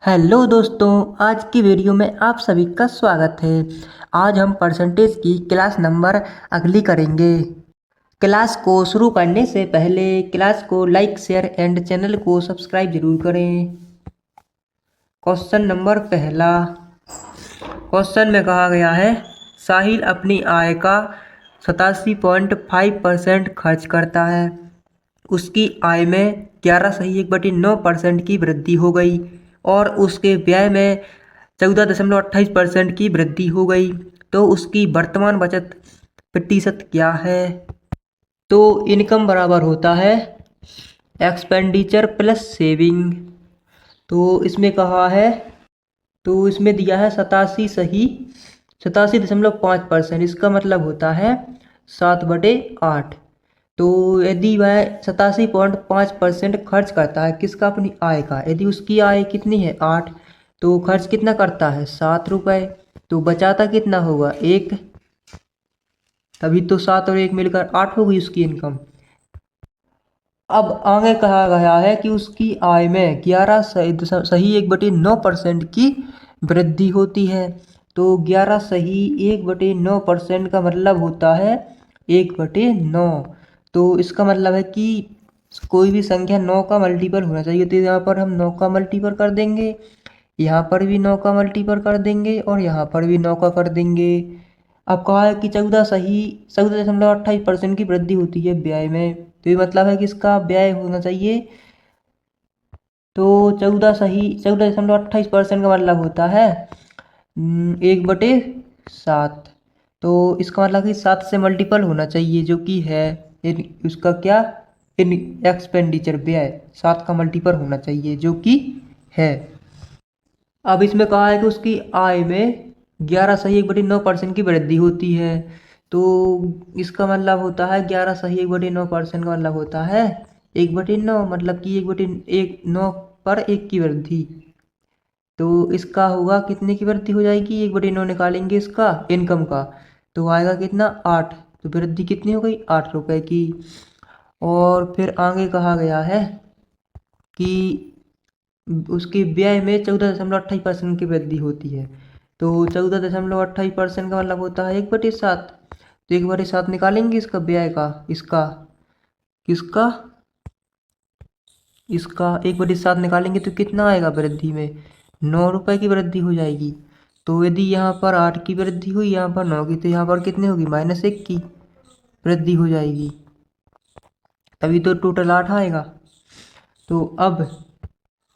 Hello दोस्तों, आज की वीडियो में आप सभी का स्वागत है। आज हम परसेंटेज की क्लास नंबर अगली करेंगे। क्लास को शुरू करने से पहले क्लास को लाइक शेयर एंड चैनल को सब्सक्राइब जरूर करें। क्वेश्चन नंबर पहला। क्वेश्चन में कहा गया है, साहिल अपनी आय का 87.5% खर्च करता है। उसकी आय में 11 सही 1/9% की वृद्धि हो गई और उसके व्यय में 14.28% की वृद्धि हो गई। तो उसकी वर्तमान बचत प्रतिशत क्या है? तो इनकम बराबर होता है एक्सपेंडिचर प्लस सेविंग। तो इसमें कहा है, तो इसमें दिया है 87.5%। इसका मतलब होता है 7/8। तो यदि वह 87.5% खर्च करता है किसका, अपनी आय का, यदि उसकी आय कितनी है 8, तो खर्च कितना करता है 7 रुपये। तो बचाता कितना होगा 1, तभी तो 7 और 1 मिलकर 8 हो गई उसकी इनकम। अब आगे कहा गया है कि उसकी आय में 11 सही 1/9% की वृद्धि होती है। तो 11 सही 1/9% का मतलब होता है 1/9। तो इसका मतलब है कि कोई भी संख्या 9 का मल्टीपल होना चाहिए। तो यहाँ पर हम 9 का मल्टीपल कर देंगे, यहाँ पर भी 9 का मल्टीपल कर देंगे और यहाँ पर भी 9 का कर देंगे। अब कहा है कि 14 दशमलव 28% की वृद्धि होती है व्यय में। तो ये मतलब है कि इसका व्यय होना चाहिए, तो 14 दशमलव 28% का मतलब होता है 1/7। तो इसका मतलब कि 7 से मल्टीपल होना चाहिए, जो कि है उसका क्या, इन एक्सपेंडिचर व्यय 7 का मल्टीपल होना चाहिए, जो कि है। अब इसमें कहा है कि उसकी आय में 11 सही 1/9% की वृद्धि होती है। तो इसका मतलब होता है 11 सही 1/9% का मतलब होता है 1/9, मतलब कि 1/9 पर 1 की वृद्धि। तो इसका होगा कितने की वृद्धि हो जाएगी, 1/9 निकालेंगे इसका इनकम का, तो आएगा कितना 8। तो वृद्धि कितनी हो गई 8 रुपये की। और फिर आगे कहा गया है कि उसके व्यय में 14 दशमलव 28% की वृद्धि होती है। तो 14 दशमलव 28% का मतलब होता है 1/7। तो 1/7 निकालेंगे इसका व्यय का, इसका किसका, इसका 1/7 निकालेंगे तो कितना आएगा वृद्धि में 9 रुपये की वृद्धि हो जाएगी। तो यदि यहाँ पर 8 की वृद्धि हुई, यहाँ पर 9 की, तो यहाँ पर कितनी होगी -1 की वृद्धि हो जाएगी, तभी तो टोटल 8 आएगा। तो अब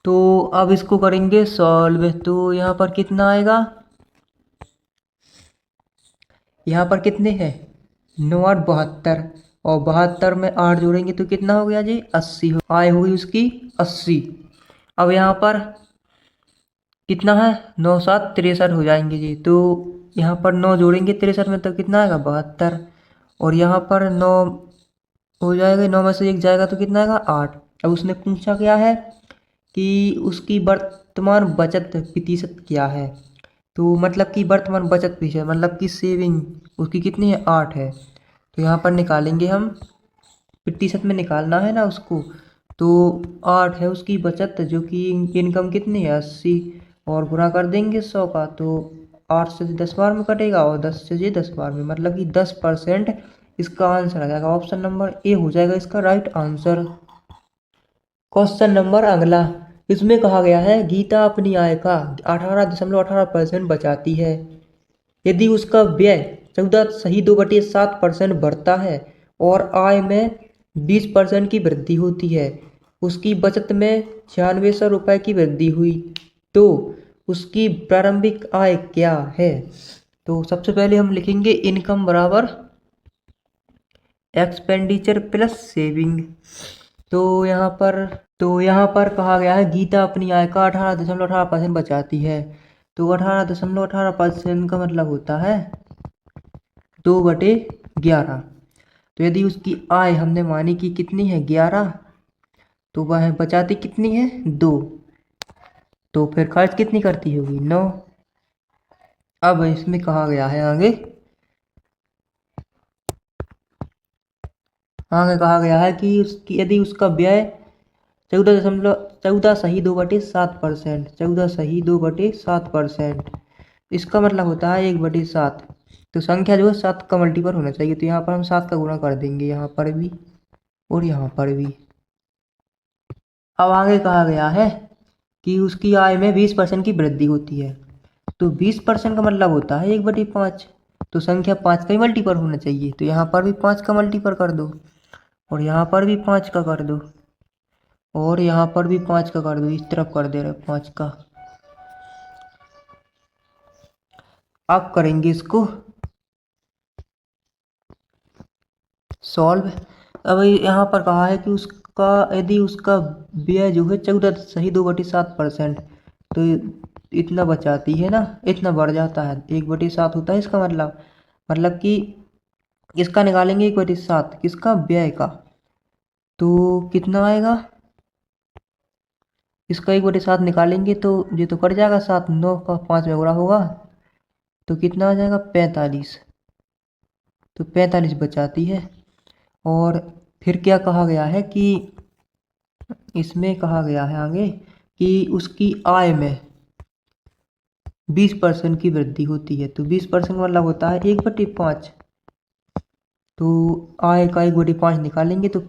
तो अब इसको करेंगे सॉल्व। तो यहाँ पर कितना आएगा, यहाँ पर कितने हैं 9 और 72, और 72 में 8 जोड़ेंगे तो कितना हो गया जी 80 हो, आय होगी उसकी 80। अब यहाँ पर कितना है 9 7 63 हो जाएंगे जी। तो यहाँ पर 9 जोड़ेंगे 63 में तो कितना आएगा 72, और यहाँ पर 9 हो जाएगा, 9 में से 1 जाएगा तो कितना आएगा 8। अब उसने पूछा क्या है कि उसकी वर्तमान बचत प्रतिशत क्या है। तो मतलब कि वर्तमान बचत प्रतिशत मतलब कि सेविंग उसकी कितनी है 8 है। तो यहाँ पर निकालेंगे हम, प्रतिशत में निकालना है ना उसको। तो 8 है उसकी बचत, जो कि इनकम कितनी है 80, और गुणा कर देंगे 100 का। तो 8 से 10 बार में कटेगा और 10 से 10 बार में, मतलब कि 10% इसका आंसर आ जाएगा। ऑप्शन नंबर ए हो जाएगा इसका राइट आंसर। क्वेश्चन नंबर अगला। इसमें कहा गया है, गीता अपनी आय का 18.18% बचाती है। यदि उसका व्यय 14 सही 2/7% बढ़ता है और आय में 20% की वृद्धि होती है, उसकी बचत में 9600 रुपये की वृद्धि हुई, तो उसकी प्रारंभिक आय क्या है? तो सबसे पहले हम लिखेंगे इनकम बराबर एक्सपेंडिचर प्लस सेविंग। तो यहाँ पर कहा गया है, गीता अपनी आय का 18.18% बचाती है। तो 18.18% का मतलब होता है 2/11। तो यदि उसकी आय हमने मानी कि कितनी है 11, तो वह बचाती कितनी है 2, तो फिर खर्च कितनी करती होगी 9। अब इसमें कहा गया है आगे, कहा गया है कि उसकी यदि उसका व्यय 14.2/7%, 14.2/7%। इसका मतलब होता है 1/7। तो संख्या जो है 7 का मल्टीपल होना चाहिए, तो यहाँ पर हम 7 का गुणा कर देंगे, यहाँ पर भी और यहाँ पर भी। अब आगे कहा गया है कि उसकी आय में 20% की वृद्धि होती है। तो 20% का मतलब होता है 1/5। तो संख्या 5 का ही मल्टीपल होना चाहिए, तो यहाँ पर भी 5 का मल्टीपल कर दो और यहाँ पर भी 5 का कर दो और यहाँ पर भी 5 का कर दो, इस तरफ कर दे रहे 5 का। अब करेंगे इसको सॉल्व। अब यहाँ पर कहा है कि उसका यदि उसका व्यय जो है 14.2/7%, तो इतना बचाती है ना, इतना बढ़ जाता है, 1/7 होता है इसका मतलब कि इसका निकालेंगे 1/7 किसका, व्यय का, तो कितना आएगा, इसका 1/7 निकालेंगे तो ये तो कट जाएगा, 7 9 का 5 में गुणा होगा तो कितना आ जाएगा 45। तो 45 बचाती है। और फिर क्या कहा गया है कि इसमें कहा गया है आगे कि उसकी आय में 20% की वृद्धि होती है। तो 20% मतलब होता है 1/5। तो आय का 1/5 निकालेंगे तो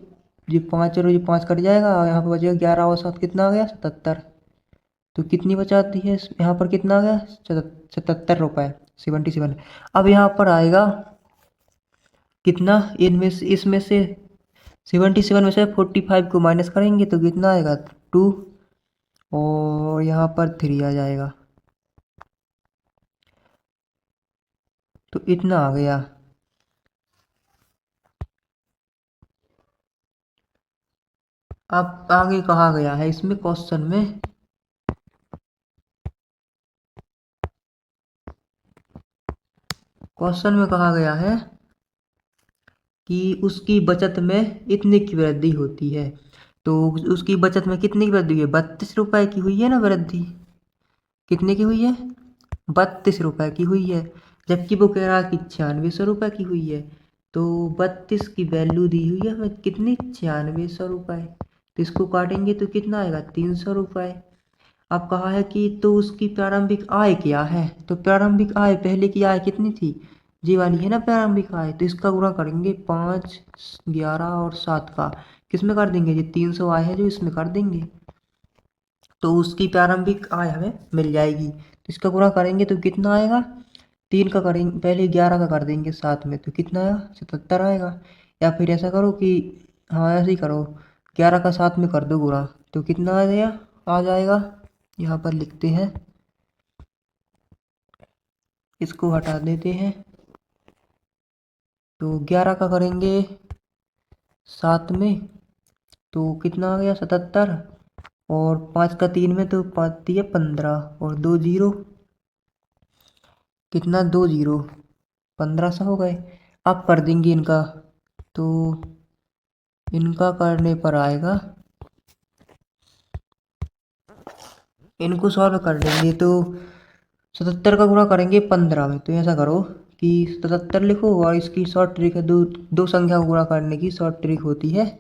ये 5 और ये 5 कट जाएगा और यहाँ पर बचेगा 11 और 7 कितना आ गया 77। तो कितनी बचाती है, यहाँ पर कितना आ गया 77 रुपये 77। अब यहाँ पर आएगा कितना, इनमें से इसमें से 77 में से 45 को माइनस करेंगे तो कितना आएगा 2 और यहाँ पर 3 आ जाएगा, तो इतना आ गया। अब आगे कहा गया है इसमें क्वेश्चन में कहा गया है कि उसकी बचत में इतने की वृद्धि होती है। तो उसकी बचत में कितनी की वृद्धि हुई है, 32 रुपये की हुई है ना वृद्धि, कितने की हुई है 32 रुपये की हुई है। जबकि वो कह रहा है कि 9600 रुपये की हुई है। तो 32 की वैल्यू दी हुई है हमें कितनी, 9600 रुपये। तो इसको काटेंगे तो कितना आएगा 300 रुपये। अब कहा है कि तो उसकी प्रारंभिक आय क्या है, तो प्रारंभिक आय पहले की आय कितनी थी, जी वाली है ना प्रारंभिक आय। तो इसका गुणा करेंगे 5 11 और 7 का, किस में कर देंगे, ये 300 आय है जो इसमें कर देंगे तो उसकी प्रारंभिक आय हमें मिल जाएगी। तो इसका गुणा करेंगे तो कितना आएगा, 3 का करेंगे पहले 11 का कर देंगे साथ में तो कितना आएगा 77 आएगा। या फिर ऐसा करो कि हाँ ऐसे ही करो, 11 का साथ में कर दो गुणा तो कितना आ गया, आ जाएगा, यहाँ पर लिखते हैं, इसको हटा देते हैं। तो 11 का करेंगे साथ में तो कितना आ गया 77 और 5 का 3 में तो 5 दिए 15 और 2 जीरो, कितना 2 जीरो 1500 हो गए। अब कर देंगे इनका, तो इनका करने पर आएगा, इनको सॉल्व कर देंगे तो 77 का गुणा करेंगे 15 में। तो ऐसा करो कि 77 लिखो और इसकी शॉर्ट ट्रिक है, दो संख्या को गुणा करने की शॉर्ट ट्रिक होती है,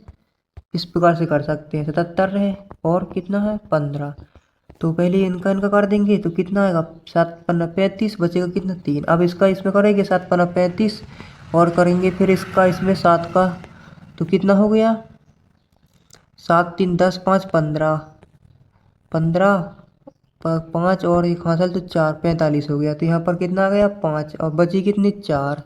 इस प्रकार से कर सकते हैं। 77 है और कितना है 15, तो पहले इनका इनका कर देंगे तो कितना आएगा 7 15 35, बचेगा कितना 3। अब इसका इसमें करेंगे 7 15 35 और करेंगे फिर इसका इसमें 7 का, तो कितना हो गया 7 3 10 5 15 15 5 और एक हासिल तो 4 45 हो गया। तो यहाँ पर कितना आ गया 5 और बची कितनी 4,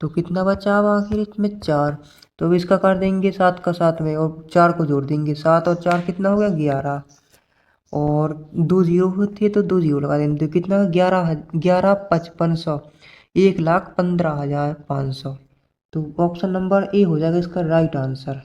तो कितना बचा अब आखिर इसमें 4। तो अब इसका कर देंगे 7 का 7 में और 4 को जोड़ देंगे, 7 और 4 कितना हो गया 11 और 2 जीरो होती है तो 2 जीरो लगा देंगे तो कितना 11 11 5500, 1,15,500। तो ऑप्शन नंबर ए हो जाएगा इसका राइट आंसर।